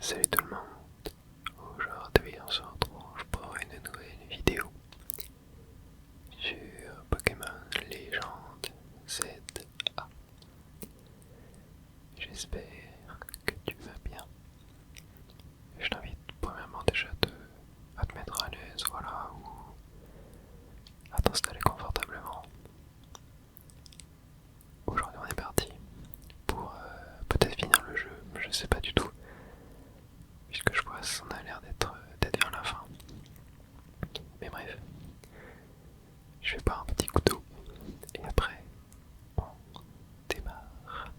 Salut tout le monde, aujourd'hui on se retrouve pour une nouvelle vidéo sur Pokémon Légende Z. J'espère que tu vas bien. Je t'invite premièrement déjà à te mettre à l'aise, voilà, ou à t'installer confortablement. Aujourd'hui on est parti pour peut-être finir le jeu, je sais pas du tout, puisque je vois ça a l'air d'être vers la fin. Mais bref, je vais boire un petit coup d'eau et après on démarre.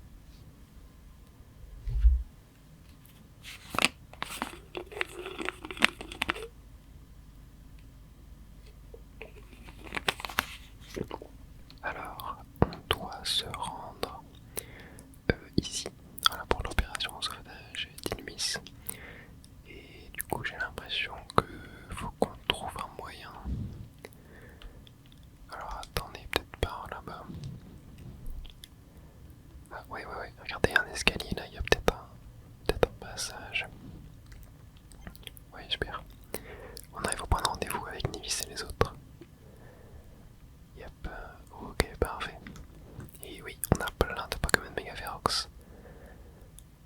Alors, on doit se rendre ici, voilà, pour l'opération sauvetage d'Inumis. Et du coup, j'ai l'impression que faut qu'on trouve un moyen. Alors, attendez, peut-être par là-bas. Ah, ouais, regardez, il y a un escalier là, il y a peut-être un passage. Ouais, super. On arrive au point de rendez-vous avec Nivis et les autres. Yep, ok, parfait. Et oui, on a plein de Pokémon Mega Ferox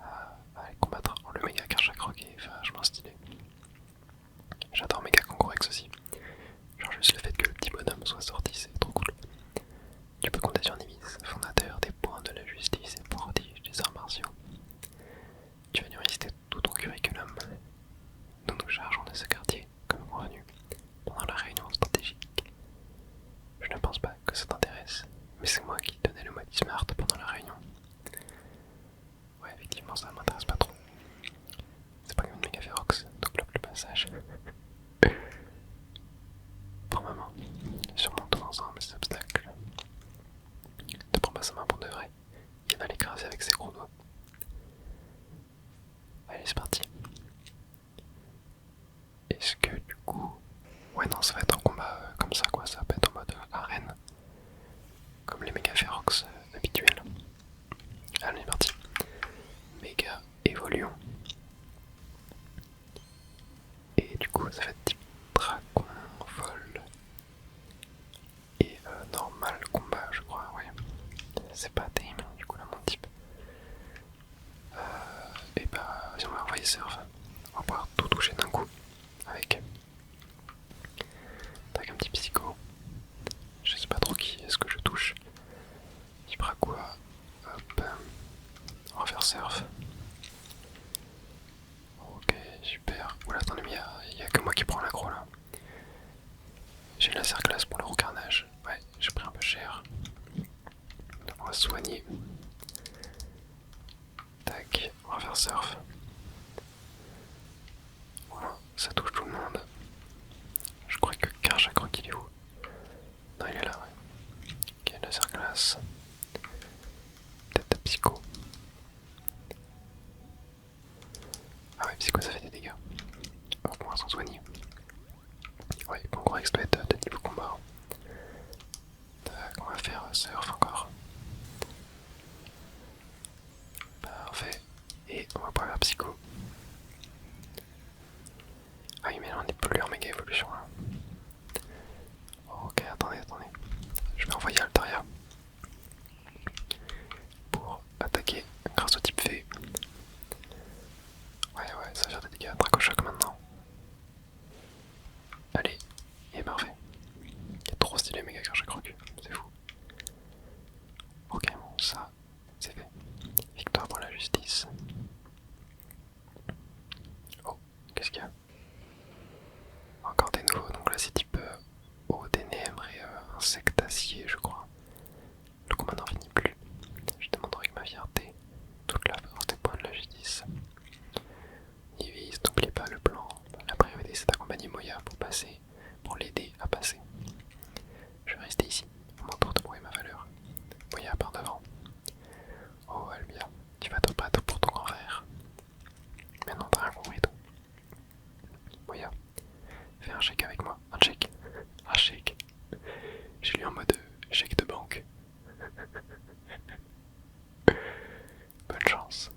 à aller combattre. Oh, le Mega Karchakroc est vachement stylé. J'adore Mega Kangorex aussi. Genre juste le fait que le petit bonhomme soit sorti, c'est trop cool. Tu peux compter sur Nimis, fondateur des points de la justice et prodige des arts martiaux. Tu vas nous réciter tout ton curriculum. Nous nous chargeons de ce quartier, comme convenu, pendant la réunion stratégique. Je ne pense pas que ça t'intéresse, mais c'est moi qui donnais le mot Smart pendant la réunion. Ouais, effectivement, ça m'intéresse pas trop. C'est pas comme une méga férox, donc bloque le passage. Prends ma main, surmontons ensemble ces obstacles. Ne prends pas sa main pour de vrai, il va l'écraser avec ses gros doigts. Allez, c'est parti. Est-ce que du coup... Ouais, non, ça va être un combat comme ça, quoi. Ça va pas être en mode arène, comme les méga férox habituels. Allez, on est parti. Méga évolution. Et du coup, ça va être type dragon, vol et normal combat, je crois, ouais. C'est pas tame, du coup, là, mon type. Et bah, si on va envoyer surf, on va pouvoir tout toucher d'un coup avec un petit psycho. Je sais pas trop qui est-ce que je touche. Il fera quoi? Hop, on va faire surf. Ok, super. Oula, attendez, mais il y a que moi qui prends l'aggro là. J'ai la classe pour le recarnage. Ouais, j'ai pris un peu cher. Donc on va se soigner. Tac, on va faire surf. Voilà, ça touche tout le monde. Je crois que Karchakroc il est où? Non, il est là, ouais. Ok, laser glace. Peut-être Psycho. Ah ouais, Psycho ça fait des dégâts. Hop, on va s'en soigner. Ouais, bon, gros exploit de niveau combat. Tac, on va faire surf encore. Parfait. Et on va pouvoir faire Psycho. Ah oui, mais là on n'est plus en méga évolution là. Ok, attendez. Je vais envoyer Altaria pour attaquer grâce au type fée. Ouais, ça va faire des dégâts. Dracochoc maintenant. Allez, il est parfait. Il est trop stylé, méga Karchakroc. C'est fou. Ok, bon, ça, c'est fait. Victoire pour la justice. Oh, qu'est-ce qu'il y a? Encore des nouveaux. Donc là, c'est type eau, ténèbres et insectacier, je crois. Le combat n'en finit plus. Je demanderai avec ma fierté toute la force des points de la justice. Nivis, n'oublie pas le plan. La priorité, c'est d'accompagner Moya pour l'aider à passer. Je vais rester ici, au mon tour de prouver ma valeur. Moya part devant. Oh Albia, tu vas te battre pour ton grand frère. Mais non, t'as rien compris toi. Moya, fais un chèque avec moi. Un chèque. Un chèque. J'ai lu en mode chèque de banque. Bonne chance.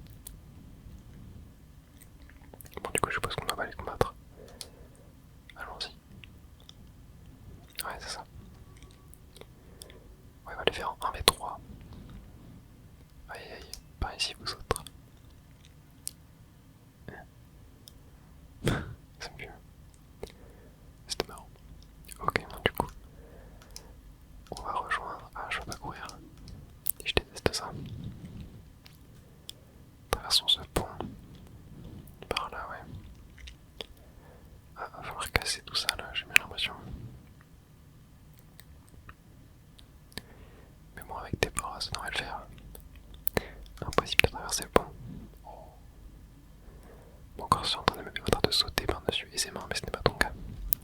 encore en train de sauter par-dessus aisément, mais ce n'est pas ton cas.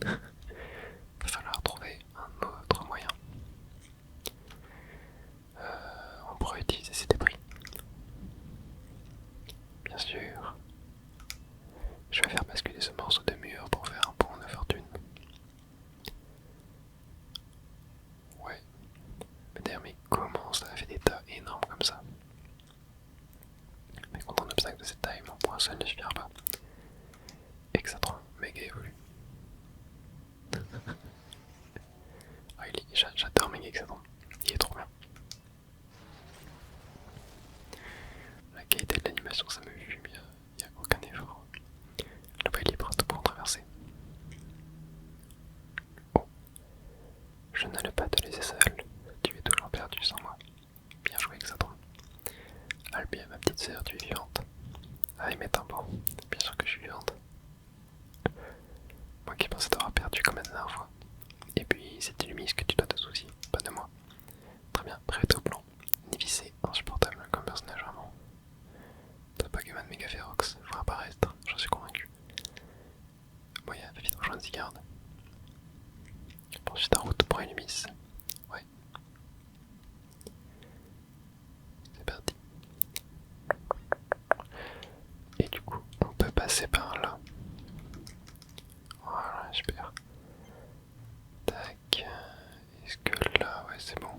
Il va falloir trouver un autre moyen. On pourrait utiliser ces débris. Bien sûr. Je vais faire basculer ce morceau de mur pour faire un pont de fortune. Ouais. Mais d'ailleurs, mais comment ça a fait des tas énormes comme ça? Mais contre un obstacle de cette taille, mon point seul ne suffira pas. Exatron, méga évolue. Ah, j'adore méga Exatron. Il est trop bien. La qualité de l'animation, ça me fume, il n'y a aucun effort. Le bas est libre, tout pour en traverser. Oh, je n'allais pas te laisser seul. Tu es toujours perdu sans moi. Bien joué, Exatron. Albia, ma petite sœur, tu es vivante. Ah, il met un bon. Bien sûr que je suis vivante. Moi qui pensais t'avoir perdu comme la dernière fois. Et puis, c'est Illumise que tu dois te soucier, pas de moi. Très bien, prêt au plan. Nivissé, insupportable comme personnage vraiment. T'as pas Pokémon méga férox, faut apparaître, j'en suis convaincu. Moya, va vite rejoindre Zygarde. Poursuis ta route pour Illumise. Ouais. C'est parti. Et du coup, on peut passer par là. Voilà, super. Tac. Est-ce que là, ouais, c'est bon.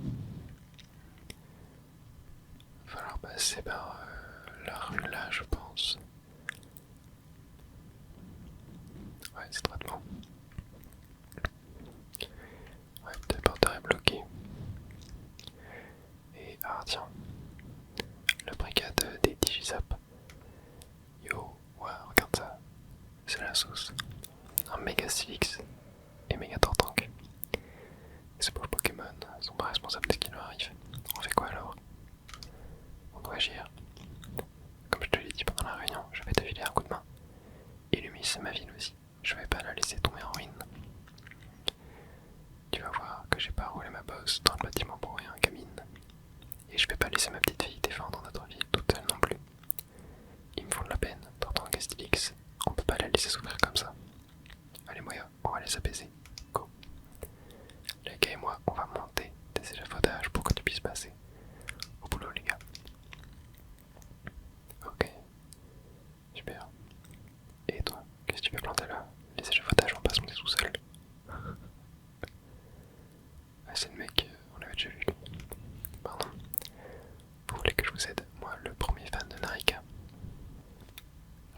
Il va falloir passer par la rue là, je pense. Ouais, c'est très bon. Ouais, le téléporteur est bloqué. Et ah tiens, la brigade des Digisap. Yo, ouais, regarde ça. C'est la sauce. Un méga Sylix et méga Tortank. Et ce pauvre Pokémon sont pas responsables de ce qui leur arrive. On fait quoi alors? On doit agir. Comme je te l'ai dit pendant la réunion, je vais te filer un coup de main. Illumise, c'est ma ville aussi. Je vais pas la laisser tomber en ruine. Tu vas voir que j'ai pas roulé ma bosse dans le bâtiment pour rien, gamine. Et je vais pas laisser ma petite fille défendre notre ville toute seule non plus. Ils me font de la peine, Tortank et Stylix. On peut pas la laisser souffrir comme ça. Allez Moya, on va les apaiser. Go. Les gars et moi, on va monter des échafaudages pour que tu puisses passer. Au boulot les gars. Ok. Super. Et toi, qu'est-ce que tu veux planter là? Les échafaudages vont pas se monter tout seuls. Ah, c'est le mec, on l'avait déjà vu. Pardon. Vous voulez que je vous aide? Moi, le premier fan de Narika.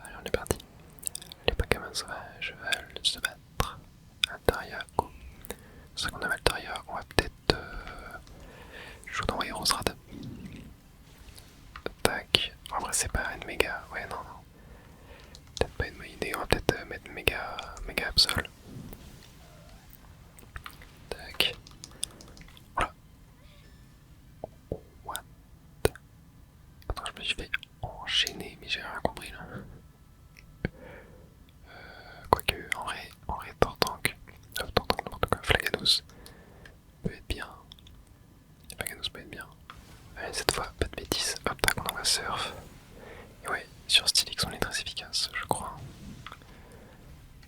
Allez, on est parti. Les Pokémon sauvages veulent se battre. Altaria, go. C'est qu'on a Altaria, on va peut-être jouer dans Aerosrad. Tac. Après, c'est pas une méga. Ouais, non, non. Peut-être pas une bonne idée, on va peut-être mettre méga Absol. Tac. Voilà. What? Attends, je me suis fait enchaîner, mais j'ai rien compris là. Quoique, en vrai, Tortank, n'importe quoi, Flaganos peut être bien. Flaganos peut être bien. Allez, cette fois, pas de bêtises. Hop, tac, on envoie Surf. Et ouais, sur Stylix, on est très efficace, je crois.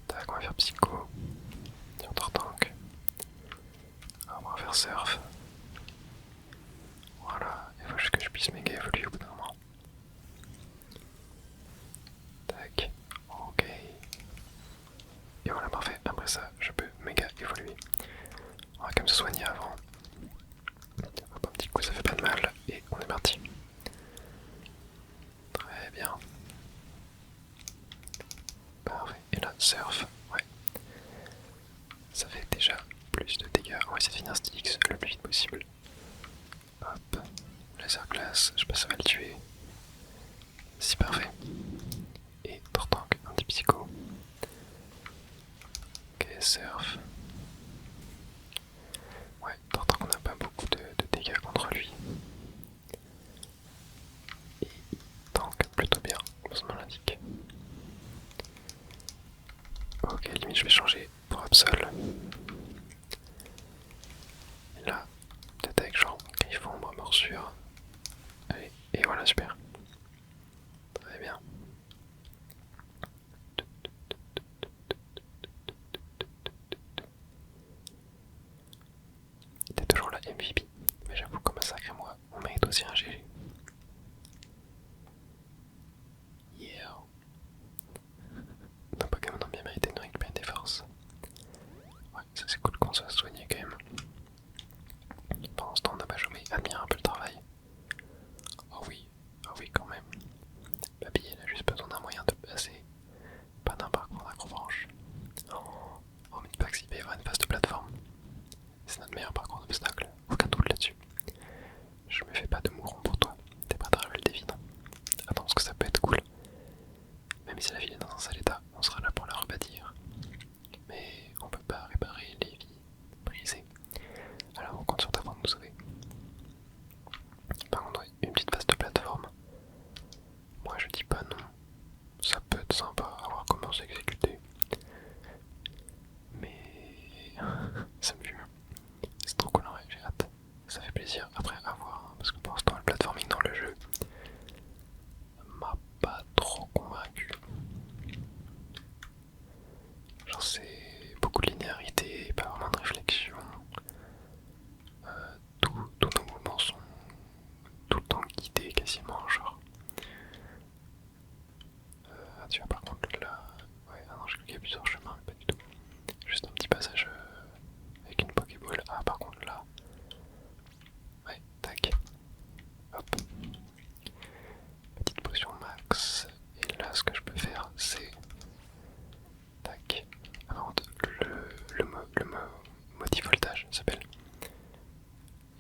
Tac, on va faire Psycho. Sur Tortank. On va faire Surf. Voilà, il faut juste que je puisse méga évoluer au bout d'un moment. Tac, ok. Et voilà, parfait. Après ça, je peux méga évoluer. On va quand même se soigner avant. Hop, un petit coup, ça fait pas de mal. Et on est parti. Très bien. Parfait. Et là, Surf. Ouais. Ça fait déjà plus de dégâts. On va essayer de finir Stylix le plus vite possible. Hop. Laser glace. Je sais pas si ça va le tuer. Si, parfait. Et Tortank, un petit psycho. Ok, Surf. Ouais, Tortank, on n'a pas beaucoup de dégâts contre lui. Et il tank plutôt bien, comme son nom l'indique. Ok, limite je vais changer pour Absol. Et là, peut-être avec genre griffon, morsure. Allez, et voilà, super. Très bien. si la ville est dans un sale état, on sera là pour la rebâtir. Mais on peut pas réparer les vies brisées. Alors on compte sur ta pour nous sauver. Par contre, ouais, une petite phase de plateforme. Moi je dis pas non. Ça peut être sympa à voir comment s'exécuter. Mais ça me fume. C'est trop cool, ouais, j'ai hâte. Ça fait plaisir après à voir, hein, parce que pour l'instant le platforming dans le jeu m'a pas trop convaincu. Genre c'est beaucoup de linéarité, pas vraiment de réflexion. Tous nos mouvements sont tout le temps guidés quasiment, genre. Tu vois par contre là... Ouais, ah non, j'ai cru qu'il y a plusieurs chemins, mais pas du tout. Juste un petit passage avec une Pokéball. Ah par contre là... Ouais, tac. Hop. Petite potion max. Et là ce que je peux faire c'est... Tac. Ah par contre le motif voltage s'appelle.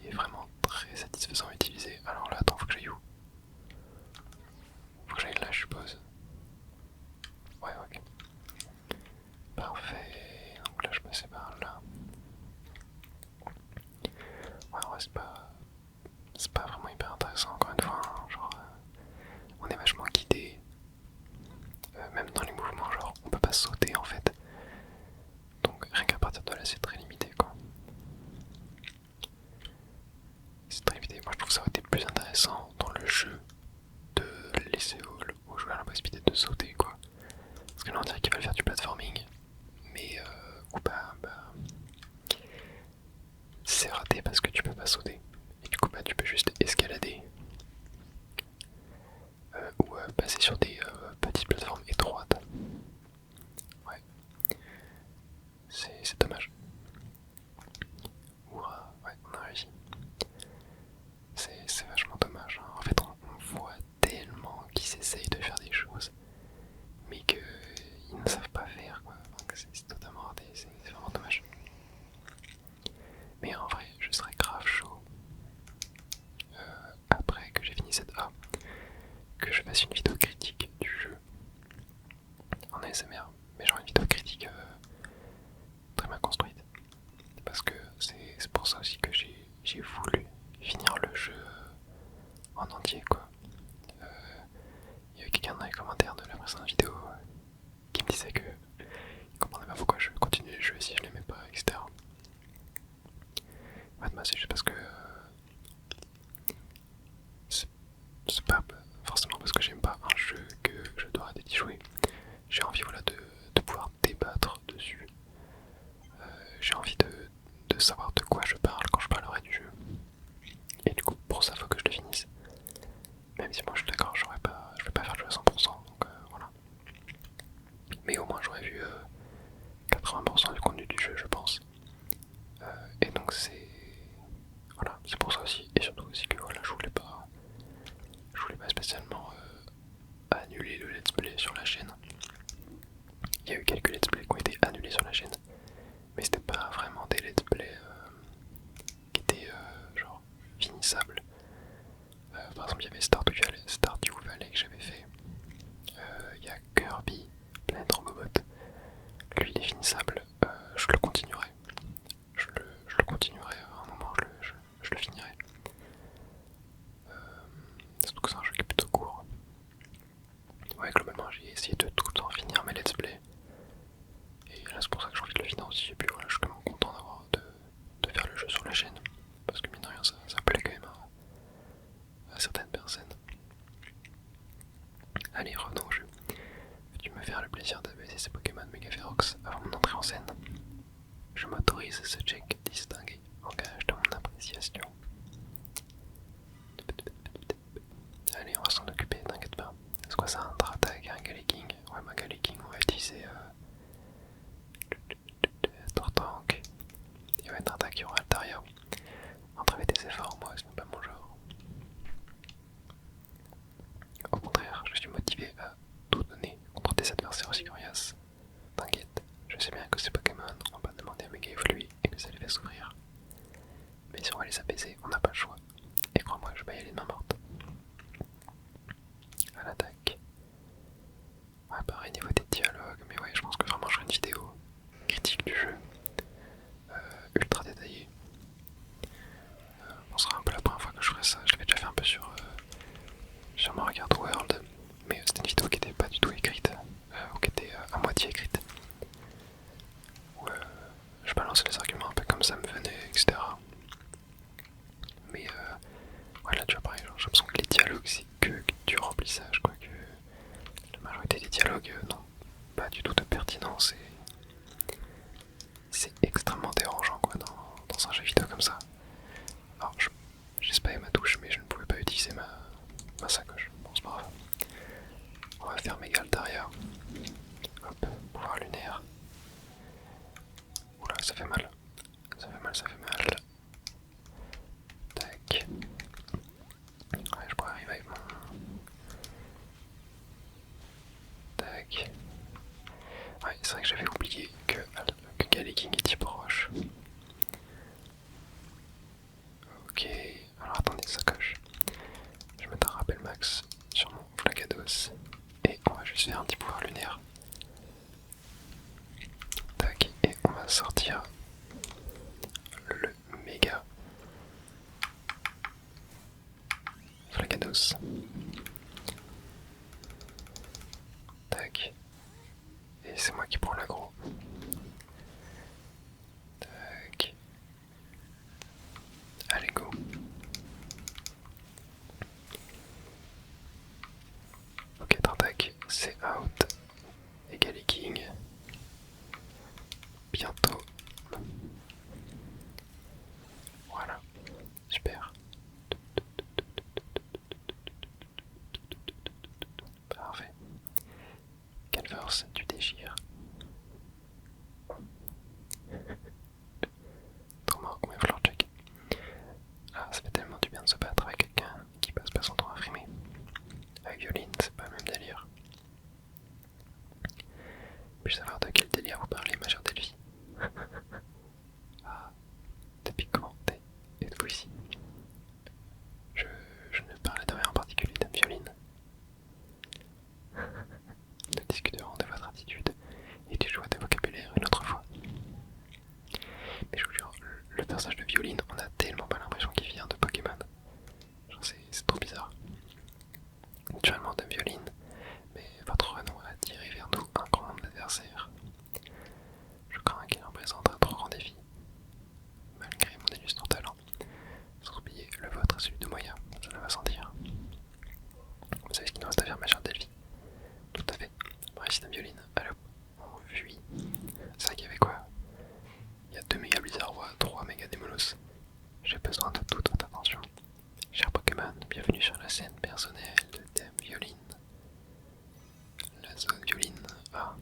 Il est vraiment très satisfaisant à utiliser. Alors là attends, faut que j'aille où? Faut que j'aille là je suppose. Ouais, ok. Parfait. Donc là je passais par là. Ouais, en vrai c'est pas vraiment hyper intéressant encore une fois, hein. Genre on est vachement guidé, même dans les mouvements, genre on peut pas sauter en fait, donc rien qu'à partir de là c'est très limité quoi. C'est très limité. Moi je trouve ça aurait été plus intéressant dans le jeu de laisser au joueur la possibilité de sauter quoi, parce que là on dirait qu'ils veulent faire du platforming, mais ou bah c'est raté parce que tu peux pas sauter, et du coup bah tu peux juste escalader. Ou passer sur des petites plateformes étroites. Ouais, c'est dommage. Ouah, ouais, on a réussi. C'est vachement dommage, hein. En fait, on voit tellement qu'ils essayent de faire des choses, mais qu'ils ne savent pas faire, quoi. Donc c'est totalement raté, c'est vraiment dommage. Mais en vrai, je serais grave chaud, après que j'ai fini cette A, que je fasse une vidéo critique du jeu en ASMR, mais genre une vidéo critique très bien construite. Parce que c'est pour ça aussi que j'ai voulu finir le jeu en entier quoi. Il y avait quelqu'un dans les commentaires de la précédente vidéo qui me disait que il comprenait pas pourquoi je continuais le jeu si je l'aimais pas, etc. En fait, c'est juste parce que c'est pas forcément parce que j'aime pas un jeu que je dois arrêter d'y jouer. J'ai envie voilà, de pouvoir débattre dessus. J'ai envie de savoir de quoi je parle quand je parlerai du jeu. Et du coup, pour ça, faut que je le finisse. Même si moi je suis d'accord, je vais pas faire le jeu à 100%, donc voilà. Mais au moins j'aurais vu 80% du contenu du jeu, je pense. Et donc c'est... Voilà, c'est pour ça aussi. Et surtout aussi que voilà, je voulais pas spécialement annuler le let's play sur la chaîne. Il y a eu quelques let's play qui ont été annulés sur la chaîne. Mais c'était pas vraiment des let's play qui étaient genre finissables. Par exemple, il y avait Stardew Valley que j'avais fait. Il y a Kirby Planet Robobot. Lui, il est finissable. Je le continuerai. Je le continuerai à un moment, je le finirai. Surtout que c'est un jeu qui est plutôt court. Ouais, globalement, j'ai essayé de tout le temps finir mes let's play. Et là, c'est pour ça que j'ai envie de le finir aussi. Et puis voilà, je suis quand même content de faire le jeu sur la chaîne. Parce que mine de rien, ça plaît quand même à certaines personnes. Allez, revenons au jeu. Veux-tu me faire le plaisir d'abaisser ces Pokémon Megaferox avant mon entrée en scène? Je m'autorise ce check distingué en gage de mon appréciation. Allez, on va s'en occuper, t'inquiète pas. Est-ce que ça a un Dratak et un Galeking? Ouais, ma Galeking, on va utiliser Tortank. Il va être un attaque qui aura Altaria. Entraver tes efforts, moi, ce n'est pas mon genre. Au contraire, je suis motivé à tout donner contre tes adversaires aussi coriaces. T'inquiète, je sais bien que ces Pokémon n'ont pas demandé à méga évoluer et que ça les fait souffrir. Mais si on va les apaiser, on n'a pas le choix. Et crois-moi, je vais y aller de main morte. À l'attaque. Ouais, pareil niveau des dialogues, mais ouais, je pense que vraiment je ferai une vidéo critique du jeu, ultra détaillée. On sera un peu la première fois que je ferai ça, je l'avais déjà fait un peu sur Mario Kart World, mais c'était une vidéo qui était pas du tout écrite, ou qui était à moitié écrite, où je balançais les arguments un peu comme ça me venait, etc. Mais voilà, tu vois, pareil, j'ai l'impression que les dialogues c'est que du remplissage, quoi, que la majorité des dialogues n'ont pas du tout de pertinence et c'est extrêmement dérangeant, quoi, dans un jeu vidéo comme ça. Alors, j'ai spamé ma touche, mais je ne pouvais pas utiliser ma sacoche. Bon, c'est pas grave. On va faire méga Altaria. Hop, pouvoir lunaire. Oula, ça fait mal. Ça fait mal, ça fait mal. Tac. Ouais, je pourrais arriver avec mon... Tac. Ouais, c'est vrai que j'avais oublié que Galeking est type roche. Ok, alors attendez, sacoche. Je vais mettre un rappel max sur mon Flagados. Et on va juste faire un petit pouvoir lunaire. Tac, et on va sortir le méga Flagados. Tac. Et c'est moi qui prends l'aggro. Tac. Allez, go. Ok, Tartac, c'est out. Et Galeking. Bientôt. Voilà. Super. Parfait. Calvers, tu déchires. Trop marrant, combien fleur check. Ah, ça fait tellement du bien de se battre avec quelqu'un qui passe pas son temps à frimer. Avec Violine, c'est pas le même délire. Puis-je savoir de quel délire vous parlez, ma chère Delphi? Ah, depuis quand êtes-vous ici? Je ne parlais de rien en particulier, dame Violine. Nous discuterons de votre attitude et du choix de vocabulaire une autre fois. Mais je vous jure, le personnage de Violine, on a tellement pas l'impression qu'il vient de Pokémon. Genre c'est trop bizarre. Naturellement dame Violine, mais votre renom a tiré vers nous un grand nombre d'adversaires. Je crains qu'il représente un trop grand défi, malgré mon illustre talent. Sans oublier le vôtre et celui de Moya, cela va sentir. Vous savez ce qu'il nous reste à faire, ma chère Delphi? Tout à fait. Bref, dame Violine, allô, on fuit. C'est vrai qu'il y avait quoi? Il y a 2 méga Blizzardrois, 3 méga Démolos. J'ai besoin de toute votre attention. Cher Pokémon, bienvenue sur la scène personnelle de Dame Violine. La zone Violine. Ah.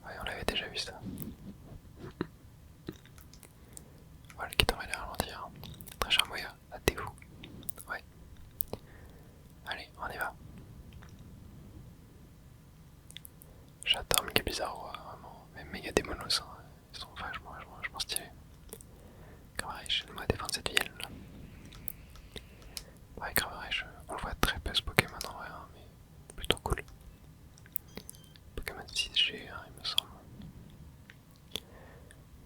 Ouais, on l'avait déjà vu ça. Voilà qui devrait les ralentir. Très cher Moya, hâtez-vous. Ouais. Allez, on y va. J'adore Méga Bizarro, vraiment. Même Méga Démonos, hein. Ils sont vachement stylés. Gravarich, aide-moi à défendre cette ville. Ouais, Gravarich, on le voit très peu ce Pokémon en vrai, hein, mais plutôt cool. Pokémon 6G, hein, il me semble.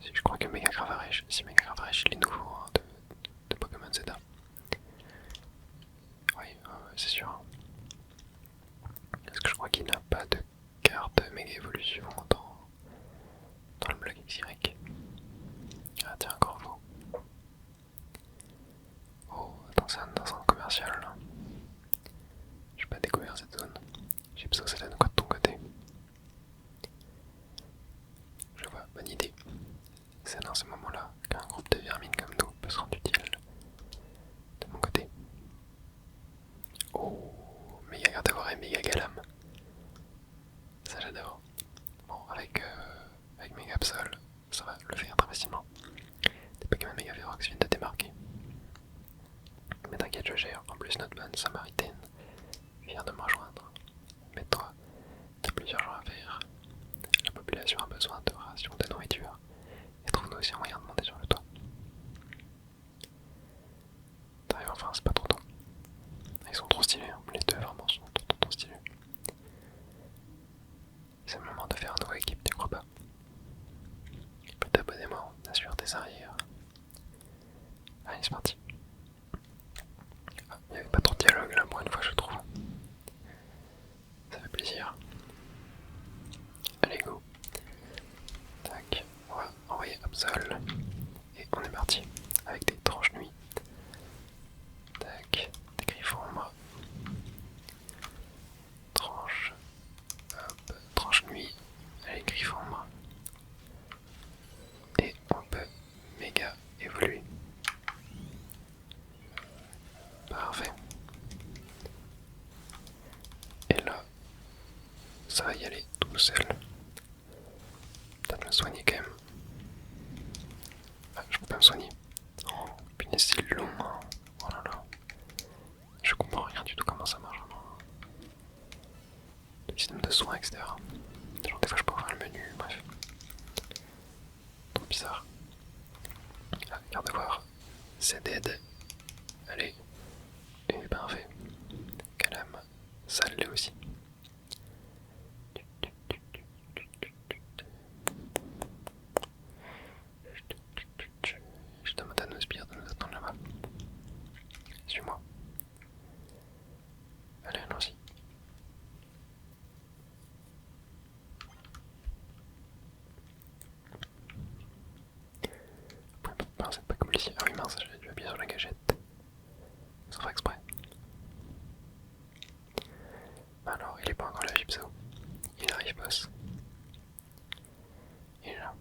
Si, je crois que Mega Gravarich, si Mega Gravarich il est nouveau hein, de Pokémon Z. Oui, c'est sûr. Est-ce que je crois qu'il n'a pas de carte méga évolution dans le bloc XY? Ah tiens, un corbeau. Oh, attends, c'est un centre commercial là. J'ai pas découvert cette zone. J'ai besoin que ça donne quoi de ton côté? Je vois, bonne idée. C'est dans ce moment-là qu'un groupe de vermines comme nous peut se rendre utile. De mon côté. Oh, méga Gardevoir et méga Galam. Ça j'adore. Bon, avec Méga Absol, ça va le faire très facilement. Des Pokémon Méga Ferox viennent de démarquer. Mais t'inquiète, je gère. En plus, notre bonne Samaritaine vient de me rejoindre. Mets-toi c'est parti. Il n'y avait pas trop de dialogue là pour une fois je trouve. Ça fait plaisir. Allez go. Tac, on va envoyer Absol. Et on est parti. Avec des tranches nuit. Tac, des griffons ombres. Tranche. Hop, tranche nuit. Allez, griffons ombres. Et on peut méga évoluer. Parfait. Et là, ça va y aller tout seul. Peut-être me soigner quand même. Ah, je peux pas me soigner. Oh, punaise, c'est long. Hein. Oh là là. Je comprends rien du tout comment ça marche vraiment. Le système de soins, etc. Genre des fois je peux ouvrir le menu, bref. Trop bizarre. Ah, garde à voir. C'est dead. Allez. Et parfait. Calame. Ça l'est aussi. Je demande à nos sbires de nous attendre là-bas. Suis-moi. Allez, allons-y. Non, c'est pas comme ici. Ah oui, mince, j'avais dû appuyer sur la gâchette. Sans faire exprès. Alors, il est pas encore là, Gypso. Il arrive, boss. Il est là.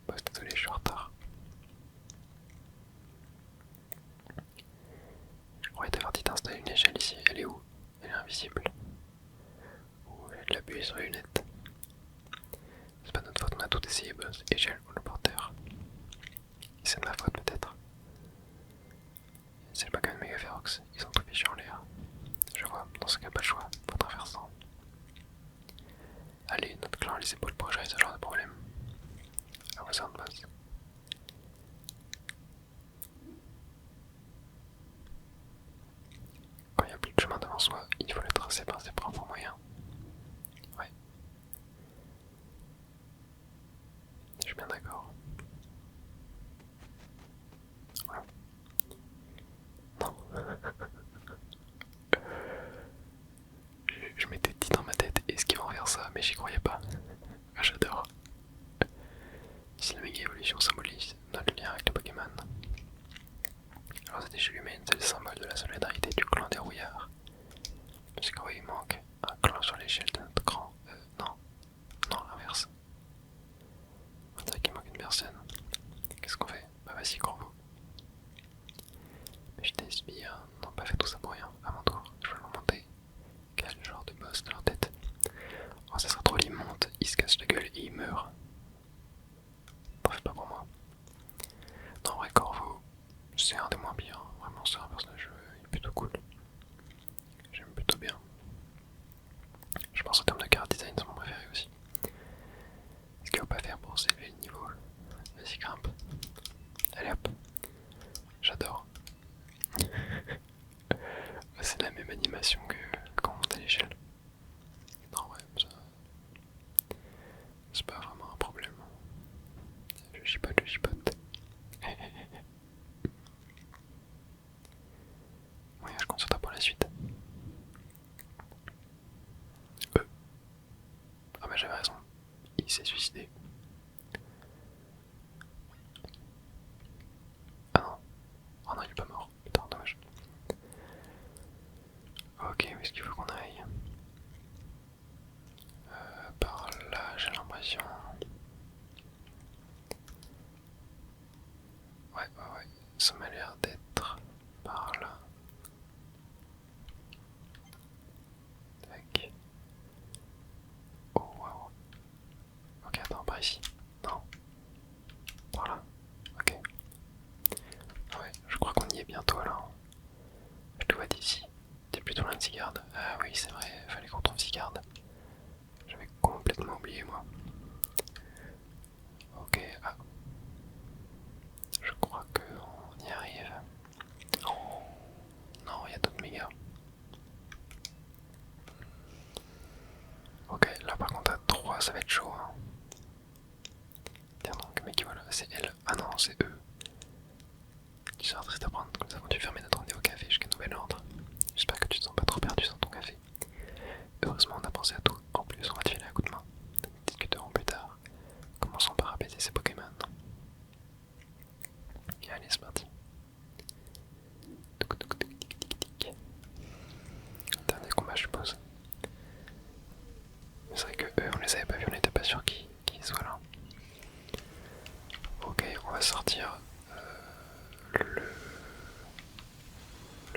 Boss, désolé, je suis en retard. Je croyais t'avoir dit d'installer une échelle ici. Elle est où? Elle est invisible. Ouh, j'ai de l'abus sur les lunettes. C'est pas notre faute, on a tout essayé, boss. Échelle ou le porteur. C'est de ma faute, peut-être. C'est le Pokémon Megaferox. Ils ont tout fichu en l'air. Je vois, dans ce cas, pas le choix. Faut traverser. Allez, notre clan a les épaules pour gérer ce genre de problème. À vos ordres, boss. Quand il n'y a plus de chemin devant soi, il faut le tracer par ses propres moyens. Ouais. Je suis bien d'accord. Voilà. Non. je m'étais dit dans ma tête, est-ce qu'ils vont faire ça? Mais j'y croyais pas. Ah, j'adore. Si la méga évolution symbolise notre lien avec les Pokémon, alors cette échelle humaine, c'est le symbole de la solidarité du clan des rouillards. Parce que oui, il manque un clan sur l'échelle de notre clan. Non. Non, l'inverse. On dirait qu'il manque une personne. Qu'est-ce qu'on fait? Bah vas-y, Corvo. Mais je t'espère, n'ont pas fait tout ça pour rien. À mon tour, je vais le monter. Quel genre de boss de leur tête? Oh, ça serait trop, il monte, il se casse la gueule et il meurt. T'en fais pas pour moi. Non, en vrai, Corvo, c'est un des moins pires. Vraiment, c'est un personnage plutôt cool. J'aime plutôt bien. Je pense en termes de carte design, c'est mon préféré aussi. Ce qu'il faut pas faire pour s'élever le niveau. Vas-y, grimpe. Allez hop. J'adore. C'est la même animation que quand on monte à l'échelle. Non, ouais, ça. C'est pas vraiment un problème. Je chipote, je chipote. Ouais, je compte sur toi pour la suite. Ah bah j'avais raison. Il s'est suicidé. Ah non. Oh non, il est pas mort. Putain, dommage. Ok, où est-ce qu'il faut qu'on aille? Par là, j'ai l'impression. Ouais, ça m'a l'air d'être par là. Tac. Oh waouh. Ok, attends, par ici. Non. Par là. Ok. Ouais, je crois qu'on y est bientôt là. Je te vois d'ici. T'es plutôt loin de Zygarde. Ah oui, c'est vrai, fallait qu'on trouve Zygarde. J'avais complètement oublié moi. Ok, ah. Je crois qu'on y arrive. Oh. Non, il y a d'autres mégas. Ok, là par contre à 3 ça va être chaud. Hein. Tiens donc, mec, voilà. c'est eux qui sont triste à prendre. Nous avons dû fermer notre nez au café jusqu'à nouvel ordre. J'espère que tu te sens pas trop perdu sans ton café. Heureusement, on a pensé à tout. En plus, on va te filer un coup de main. Nous discuterons plus tard. Commençons par apaiser ces Pokémon. Et allez, c'est parti. Dernier combat, je suppose. C'est vrai que eux, on les avait pas vus, on n'était pas sûr qu'ils soient là. Ok, on va sortir le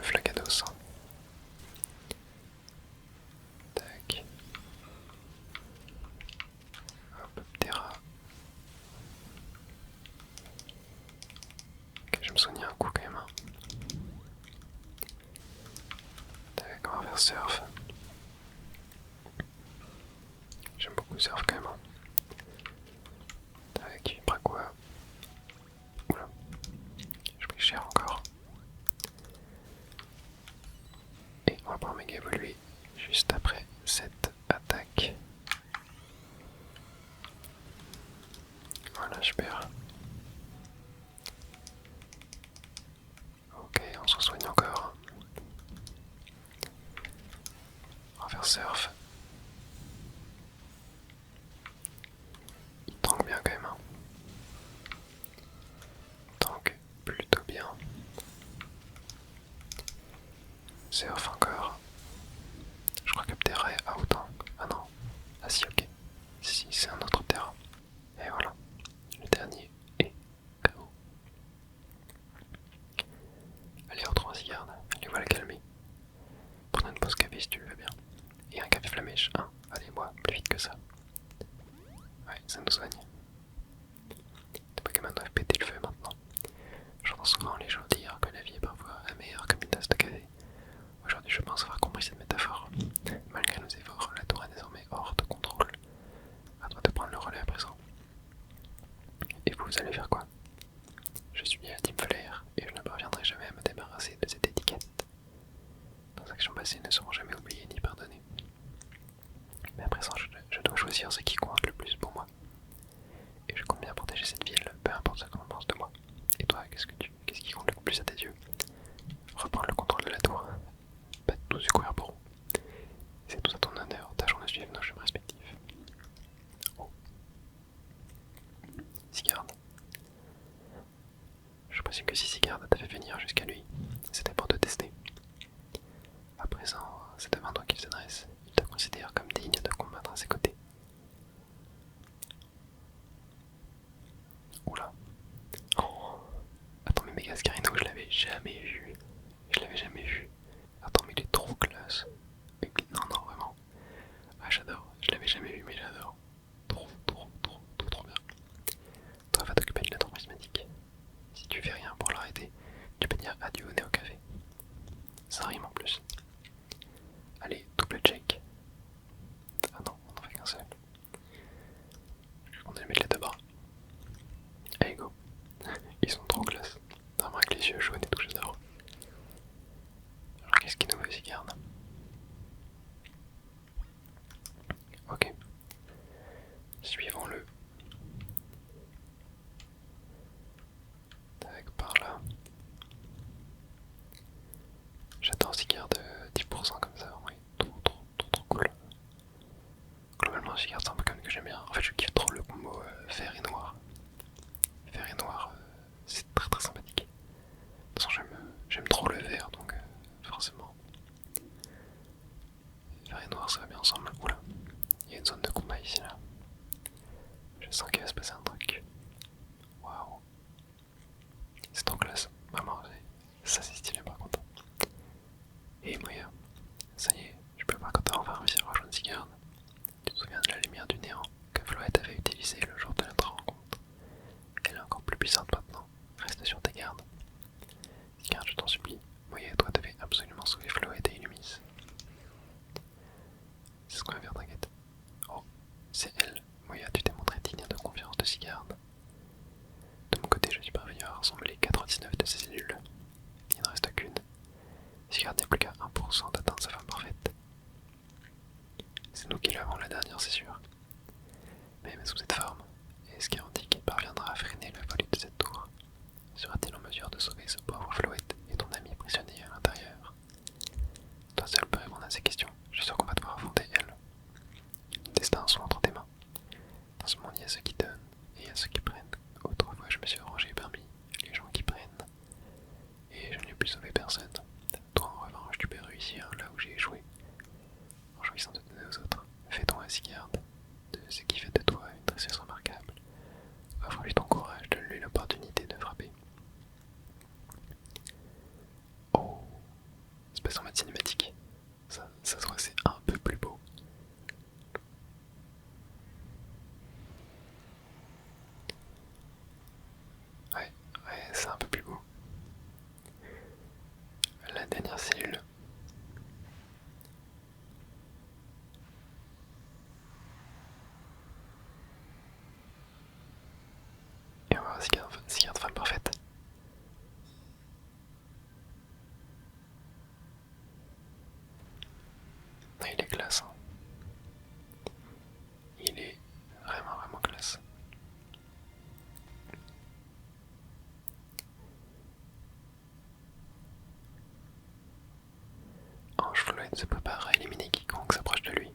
Flagados. Tac. Hop, Terra. Ok, je me soigne un coup quand même. Tac, on va faire surf. J'aime beaucoup surf quand même. Tac, il prend quoi? Oula, je pris cher encore. Et on va pouvoir méga évoluer juste après cette attaque. Voilà, super. Ok, on se soigne encore. On va faire surf. Il tank bien quand même. Tank plutôt bien. Surf encore. Je crois que Ptera est out. Ah non. Ah si, ok. Si, c'est un autre Ptera. Et voilà. Le dernier est KO. Allez, retrouvons Zygarde. Allez, voilà calmer. Prenons une pause café si tu le veux bien. Et un café flamèche. Allez, bois plus vite que ça. Ouais, ça nous soigne. Les Pokémon doivent péter le feu maintenant. J'entends souvent les gens dire que la vie est parfois amère comme une tasse de café. Aujourd'hui, je pense avoir compris cette métaphore. Malgré nos efforts, la tour est désormais hors de contrôle. À toi de prendre le relais à présent. Et vous allez faire quoi? Je suis lié à Team Flair et je ne parviendrai jamais à me débarrasser de cette étiquette. Nos actions passées ne seront jamais oubliées ni pardonnées. Mais à présent, je dois choisir ce qui compte le plus pour moi. Et je compte bien protéger cette ville, peu importe ce qu'on pense de moi. Et toi, qu'est-ce qui compte le plus à tes yeux? Reprendre le contrôle de la tour. Pas de tous courir pour. C'est tout à ton honneur, tâchons de suivre nos chemins respectifs. Oh. Zygarde. Je présume que si Zygarde t'a fait venir jusqu'à lui, c'était pour te tester. À présent, c'est devant toi qu'il s'adresse. Il te considère comme digne de combattre à ses côtés. Oula. Oh. Attends, mais Megascarino, je l'avais jamais vu. Je l'avais jamais vu. Attends, mais il est trop classe. Non, non, vraiment. Ah, j'adore. Je l'avais jamais vu, mais j'adore. Trop bien. Toi, va t'occuper de la tour prismatique. Si tu fais rien pour l'arrêter, tu peux dire adieu au Néo Café. Ça rime en plus. Allez, double check. Ah non, on en fait qu'un seul. On va mettre les deux bras. Allez, go. Ils sont trop classe. Vraiment avec les yeux jaunes et tout, j'adore. Alors qu'est-ce qu'il nous veut, Zygarde? Ok. Suivons-le. Tac, par là. J'adore Zygarde 10% comme ça, oui. Trop cool. Globalement, Zygarde c'est un Pokémon que j'aime bien. En fait, je kiffe trop le combo vert et noir. Vert et noir, c'est très sympathique. De toute façon, j'aime trop le vert, donc forcément. Vert et noir, ça va bien ensemble. Oula, il y a une zone de combat ici, là. Je sens qu'il va se passer un truc. Waouh. C'est trop classe. Vraiment, ça c'est stylé par contre. Et moyen. Ça y est, je peux voir quand t'as enfin réussi à rejoindre Zygarde. Tu te souviens de la lumière du néant que Floette avait utilisée le jour de notre rencontre? Elle est encore plus puissante maintenant. Reste sur tes gardes. Zygarde, je t'en supplie. Moya et toi devez absolument sauver Floette et Illumis. C'est ce qu'on va faire, t'inquiète. Oh, c'est elle. Moya, tu t'es montré digne de confiance de Zygarde. De mon côté, je suis parvenu à rassembler 99 de ces cellules. Il ne reste qu'une. Zygarde n'est plus qu'à 1% d'atteindre sa femme parfaite. C'est nous qui l'avons la dernière, c'est sûr. Mais sous cette forme, est-ce garanti qu'il parviendra à freiner la volée de cette tour? de sauver ce pauvre Floette et ton ami prisonnier à l'intérieur. Toi seul peux répondre à ces questions. Je suis sûr qu'on va devoir affronter elle. Les destins sont entre tes mains. Dans ce monde, il y a ceux qui donnent et il y a ceux qui prennent. Autrefois, je me suis rangé parmi les gens qui prennent. Et je n'ai plus sauvé personne. Toi, en revanche, tu peux réussir là où j'ai échoué. En jouissant de donner aux autres, fais-toi ainsi garde de ce qui fait de toi une tresseuse remarquable. Offre-lui ton courage, donne-lui l'opportunité de frapper. Oh, c'est pas en mode cinématique. Ça se voit, c'est un peu plus beau. Ouais, c'est un peu plus beau. La dernière cellule. Et on va voir s'il y a une femme parfaite. Ah, il est classe. Hein. Il est vraiment classe. Ange Floyd se prépare à éliminer quiconque s'approche de lui.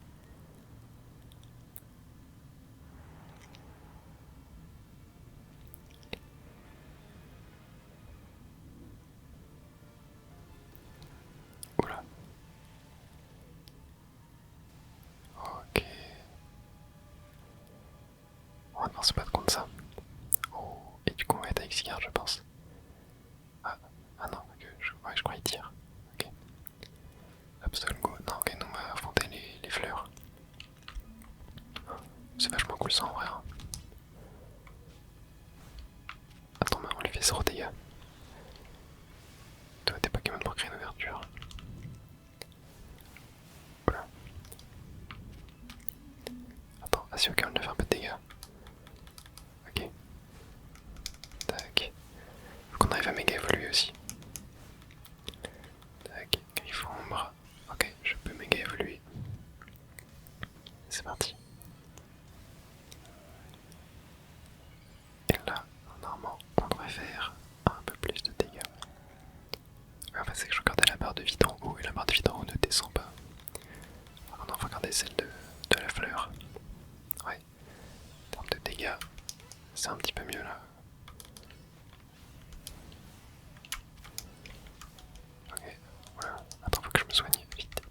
Oula. Ok. On va devoir se battre contre ça. Oh, et du coup on va être avec Sigard je pense. Ah non, ouais, je crois qu'il tire. Ok. Absol go. Non, ok, nous on va affronter les fleurs. C'est vachement cool ça en vrai. Hein. Attends, mais on lui fait 0 dégâts. Toi t'es Pokémon pour créer une ouverture. Voilà. Attends, ah si ok on lui fait un peu de dégâts. Ok. Tac. Faut qu'on arrive à méga évoluer aussi. Tac, griffon ombre. Ok, je peux méga évoluer. C'est parti. Et là, normalement, on devrait faire un peu plus de dégâts. En fait, c'est que je regardais la barre de vie en haut et la barre de vie en haut ne descend pas. Alors, on va regarder celle de la fleur. Ouais, en termes de dégâts, c'est un petit peu mieux là. Ok, voilà. Attends, faut que je me soigne. Vite.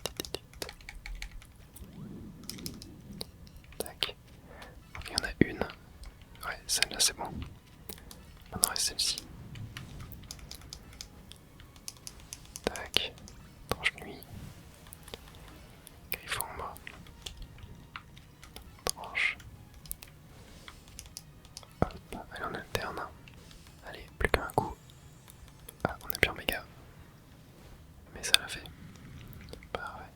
Tac. Il y en a une. Ouais, celle-là c'est bon. Maintenant, reste celle-ci. Tac. Tranche nuit. Griffon ombre. Tranche. Hop, allez on alterne. Allez, plus qu'un coup. Ah, on a bien méga. Mais ça l'a fait. Parfait.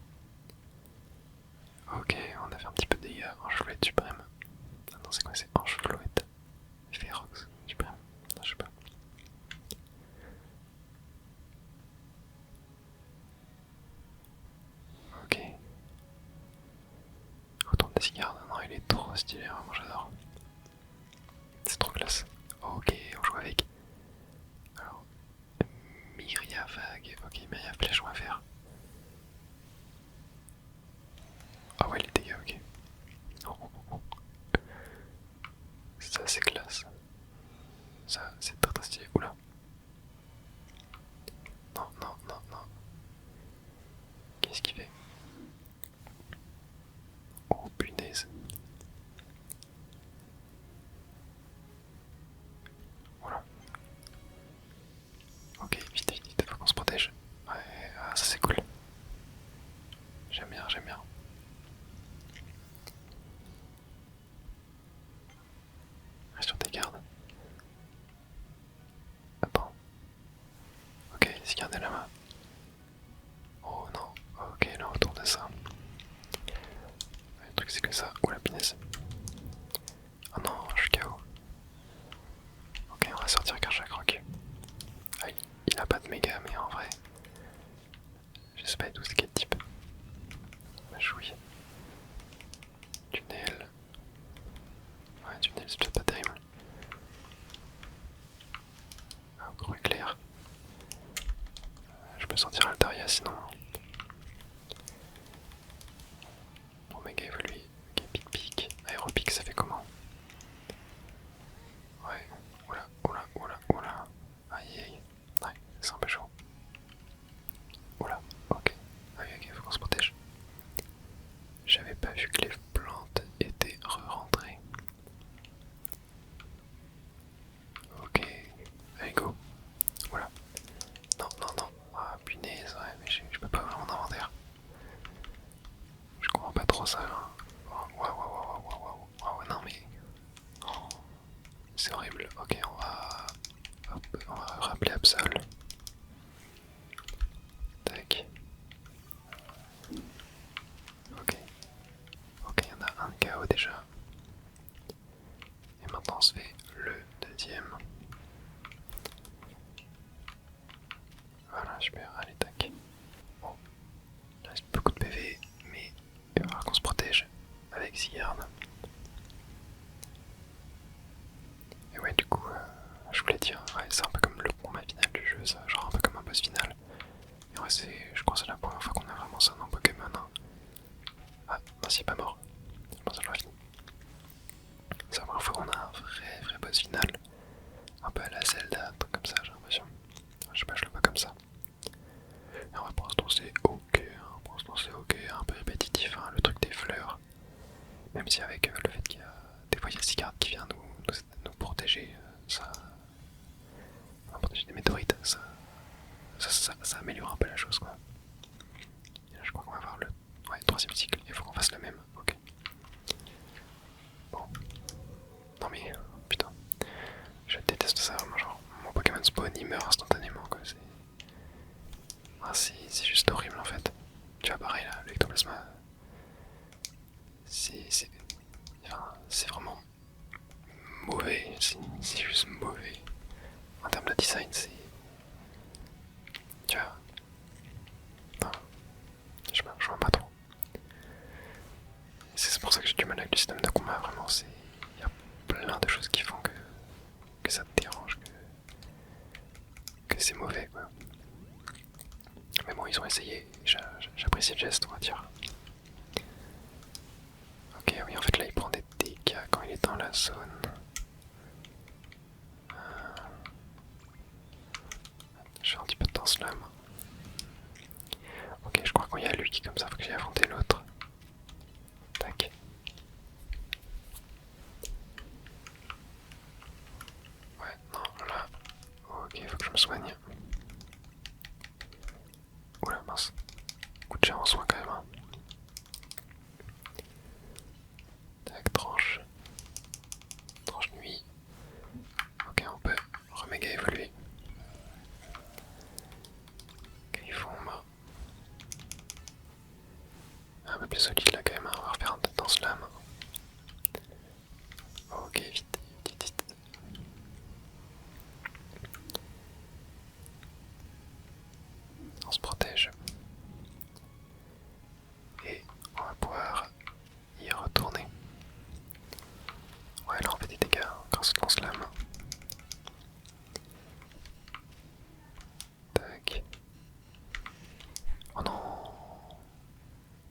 Ok, on a fait un petit peu de dégâts. Ange Flouette suprême. Ah non, c'est quoi? C'est Ange Flouette. Férox suprême. Non, je sais pas. Ok. Retourne des cigares. Non, il est trop stylé, vraiment j'adore. C'est trop classe. Ok, on joue avec. Alors, Myria Vague. Ok, Myria Flèche, on va faire. Ah ouais, les dégâts, ok. Ça, c'est classe. Ça, c'est très stylé. Oula. Non, non, non, non. Qu'est-ce qu'il fait? Oh punaise. Voilà. Ok, vite, faut qu'on se protège. Ouais, ah, ça c'est cool. J'aime bien, j'aime bien. Reste sur tes gardes. Attends. Ok, c'est garder la main. Oh non, ok, là autour de ça. Le truc c'est que ça. Ouh la punaise. Oh non, je suis KO. Ok, on va sortir Karchakroc. Ah, il a pas de méga, mais en vrai. Je sais pas du tout c'est quel type. Machouille. Tunnel. Ouais, tunnel c'est peut-être pas terrible. Ah, gros éclair. s'il est pas mort. Je pense que j'aurais fini. C'est la première fois qu'on a un vrai boss final. Un peu à la Zelda, un truc comme ça, j'ai l'impression. Je sais pas, je le vois comme ça. Et en vrai, pour l'instant, c'est ok. Hein. Pour l'instant, c'est ok. Un peu répétitif, hein, le truc des fleurs. Même si avec le fait qu'il y a des fois il y a Sigard qui vient nous protéger, ça. Enfin, protéger des météorites, ça améliore un peu la chose quoi. Et là, je crois qu'on va avoir le troisième cycle, il faut qu'on fasse le même, ok. Bon. Non mais, putain. Je déteste ça vraiment, genre, mon Pokémon spawn il meurt instantanément quoi, c'est juste horrible en fait. Tu vois pareil là, l'ectoplasma, c'est vraiment mauvais, c'est juste mauvais. En termes de design, c'est... Tu vois... Enfin, je sais pas, je vois pas trop. C'est pour ça que j'ai du mal avec le système de combat, vraiment, c'est... Il y a plein de choses qui font que ça te dérange, que c'est mauvais, quoi. Mais bon, ils ont essayé, j'apprécie le geste, on va dire. Ok, oui, en fait, là, il prend des dégâts quand il est dans la zone. Je fais un petit peu de temps slam. Ok, je crois qu'il y a lui qui, comme ça, faut que j'aille affronter l'autre. Tac. Ouais, non, là... Ok, faut que je me soigne. Oula, mince. Coup de cher en soin quand même. Hein. Tac, tranche. Tranche nuit. Ok, on peut reméga évoluer. Griffombe. Un peu plus solide là quand même, hein. On va refaire un temps slam. Ok, vite. On se protège. Et on va pouvoir y retourner. Ouais, là on fait des dégâts hein, grâce au temps slam. Tac. Oh non.